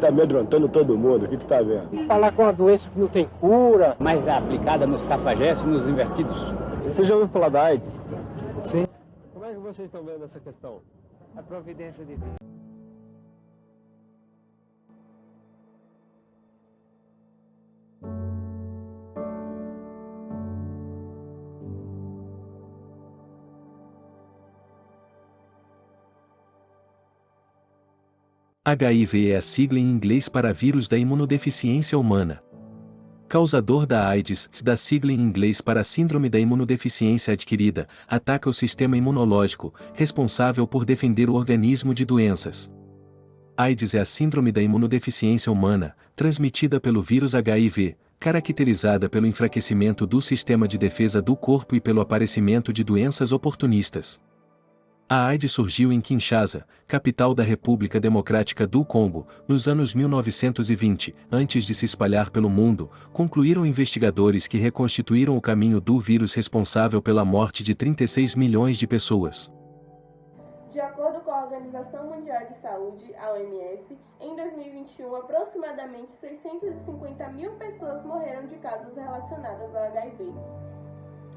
tá amedrontando todo mundo, o que tá vendo? Falar com uma doença que não tem cura. Mas é aplicada nos cafajestes e nos invertidos. Você já ouviu falar da AIDS? Sim. Como é que vocês estão vendo essa questão? A providência divina. HIV é a sigla em inglês para vírus da imunodeficiência humana. Causador da AIDS, da sigla em inglês para síndrome da imunodeficiência adquirida, ataca o sistema imunológico, responsável por defender o organismo de doenças. AIDS é a síndrome da imunodeficiência humana, transmitida pelo vírus HIV, caracterizada pelo enfraquecimento do sistema de defesa do corpo e pelo aparecimento de doenças oportunistas. A AIDS surgiu em Kinshasa, capital da República Democrática do Congo, nos anos 1920. Antes de se espalhar pelo mundo, concluíram investigadores que reconstituíram o caminho do vírus responsável pela morte de 36 milhões de pessoas. De acordo com a Organização Mundial de Saúde, a OMS, em 2021, aproximadamente 650 mil pessoas morreram de causas relacionadas ao HIV.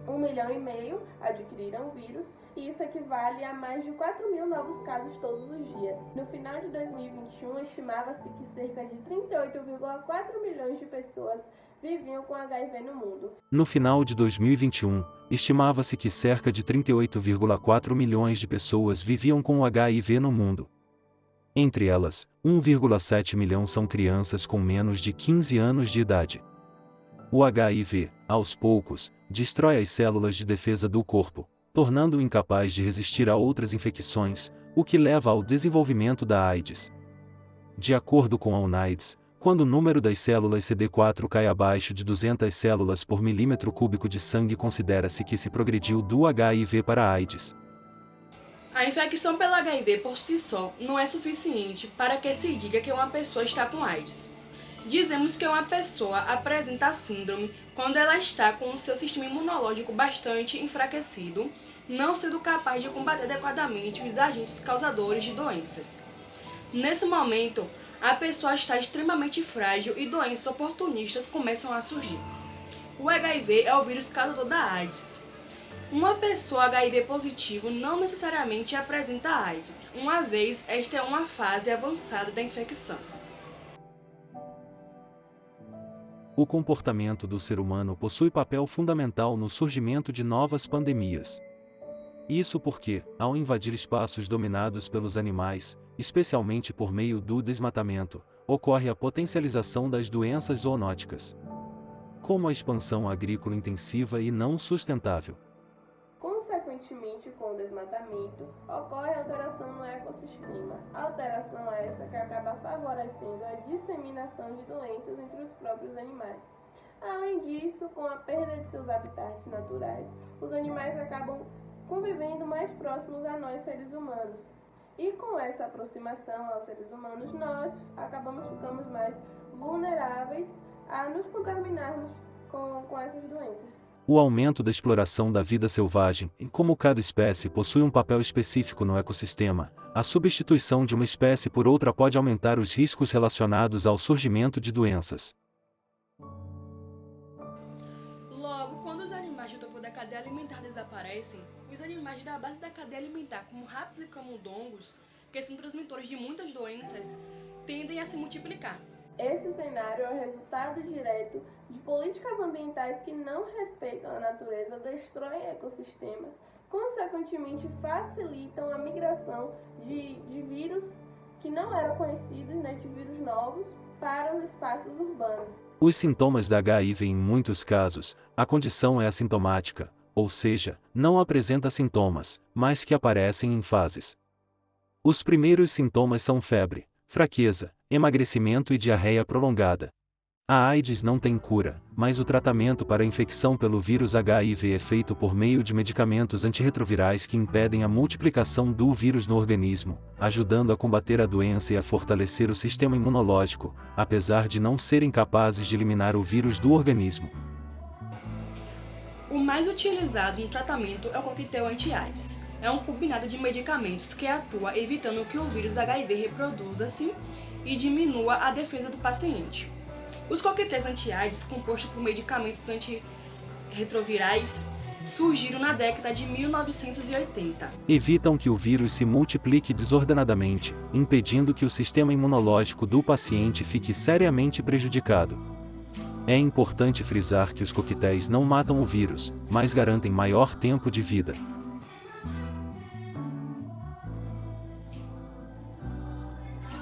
1,5 milhão adquiriram o vírus, e isso equivale a mais de 4 mil novos casos todos os dias. No final de 2021, estimava-se que cerca de 38,4 milhões de pessoas viviam com HIV no mundo. No final de 2021, estimava-se que cerca de 38,4 milhões de pessoas viviam com o HIV no mundo. Entre elas, 1,7 milhão são crianças com menos de 15 anos de idade. O HIV, aos poucos, destrói as células de defesa do corpo, tornando-o incapaz de resistir a outras infecções, o que leva ao desenvolvimento da AIDS. De acordo com a UNAIDS, quando o número das células CD4 cai abaixo de 200 células por milímetro cúbico de sangue, considera-se que se progrediu do HIV para a AIDS. A infecção pelo HIV por si só não é suficiente para que se diga que uma pessoa está com AIDS. Dizemos que uma pessoa apresenta a síndrome quando ela está com o seu sistema imunológico bastante enfraquecido, não sendo capaz de combater adequadamente os agentes causadores de doenças. Nesse momento, a pessoa está extremamente frágil e doenças oportunistas começam a surgir. O HIV é o vírus causador da AIDS. Uma pessoa HIV positivo não necessariamente apresenta AIDS, uma vez esta é uma fase avançada da infecção. O comportamento do ser humano possui papel fundamental no surgimento de novas pandemias. Isso porque, ao invadir espaços dominados pelos animais, especialmente por meio do desmatamento, ocorre a potencialização das doenças zoonóticas, como a expansão agrícola intensiva e não sustentável. Consequentemente, com o desmatamento, ocorre alteração no ecossistema. Alteração essa que acaba favorecendo a disseminação de doenças entre os próprios animais. Além disso, com a perda de seus habitats naturais, os animais acabam convivendo mais próximos a nós, seres humanos. E com essa aproximação aos seres humanos, nós ficamos mais vulneráveis a nos contaminarmos com essas doenças. O aumento da exploração da vida selvagem, e como cada espécie possui um papel específico no ecossistema, a substituição de uma espécie por outra pode aumentar os riscos relacionados ao surgimento de doenças. Logo, quando os animais do topo da cadeia alimentar desaparecem, os animais da base da cadeia alimentar, como ratos e camundongos, que são transmitores de muitas doenças, tendem a se multiplicar. Esse cenário é o resultado direto de políticas ambientais que não respeitam a natureza, destroem ecossistemas, consequentemente facilitam a migração de vírus que não eram conhecidos, de vírus novos, para os espaços urbanos. Os sintomas da HIV, em muitos casos, a condição é assintomática, ou seja, não apresenta sintomas, mas que aparecem em fases. Os primeiros sintomas são febre, fraqueza, emagrecimento e diarreia prolongada. A AIDS não tem cura, mas o tratamento para a infecção pelo vírus HIV é feito por meio de medicamentos antirretrovirais que impedem a multiplicação do vírus no organismo, ajudando a combater a doença e a fortalecer o sistema imunológico, apesar de não serem capazes de eliminar o vírus do organismo. O mais utilizado no tratamento é o coquetel anti-AIDS. É um combinado de medicamentos que atua evitando que o vírus HIV reproduza-se e diminua a defesa do paciente. Os coquetéis anti-AIDS, compostos por medicamentos antirretrovirais, surgiram na década de 1980. Evitam que o vírus se multiplique desordenadamente, impedindo que o sistema imunológico do paciente fique seriamente prejudicado. É importante frisar que os coquetéis não matam o vírus, mas garantem maior tempo de vida.